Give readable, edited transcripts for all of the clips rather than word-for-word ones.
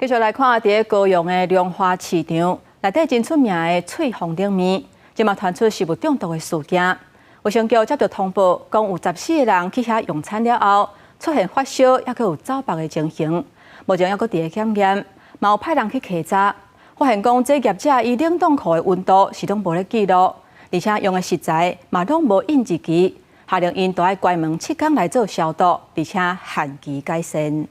继续来看，伫高雄的龙华市场内底真出名的翠红冷面，即嘛传出食物中毒的事件。卫生局接到通报，讲有14个人去遐用餐了后，出现发烧，也佫有走白的情形。目前还佫伫咧检验，嘛有派人去稽查，发现讲这业者伊冷冻库的温度是拢无咧记录，而且用的食材嘛拢无印日期，下令因都要关门7天来做消毒，而且限期改善。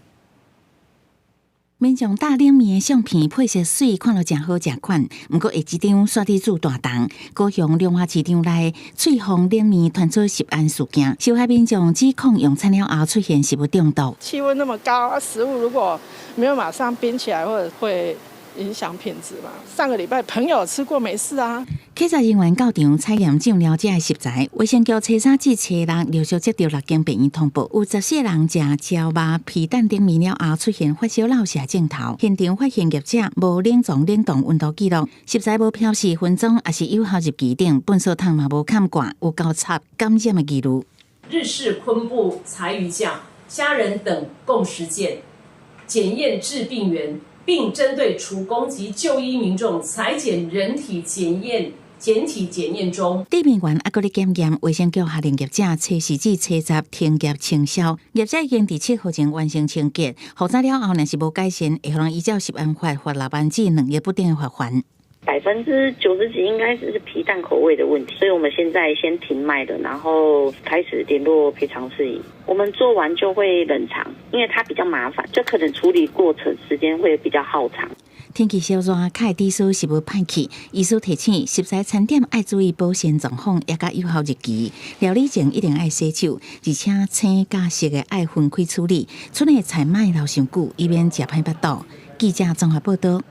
免将大冷面的相片配色水看落真好食款，不过下一张刷地主大动，高雄龙华市场内翠红冷面传出食安事件，受害民众指控用餐了后出现食物中毒。气温那么高，食物如果没有马上冰起来，或者会影响品质嘛。上个礼拜朋友吃过没事啊。警察人员到场采验酱料这的食材，卫生局初3至初6陆续接到6间病院通报，有14人食椒麻皮蛋冷面了后出现发烧落瀉症头。现场发现业者无冷藏冷冻温度记录，食材无标示分装也是有效日期等，粪扫桶嘛无看管，有交叉感染的记录。日式昆布、柴鱼酱、虾仁等共10件，检验致病源，并针对除公及就医民众采检人体检体检验中，地面员还搁咧检验，卫生局下令业者初4至初10停业清销。业者已经伫7号前完成清洁，复查了后，若是无改善，会可能依照食安法罚6万至2月不定的罚款。90%几应该是皮蛋口味的问题，所以我们现在先停卖了，然后开始联络赔偿事宜。我们做完就会冷藏，因为它比较麻烦，就可能处理过程时间会比较耗长。天气稍热，较低数食物歹去，医师提醒食材餐点要注意保鲜状况，也甲有效日期。料理前一定要洗手，而且青加熟的要分开处理，剩的菜莫留伤久，以免食歹腹肚。记者综合报道。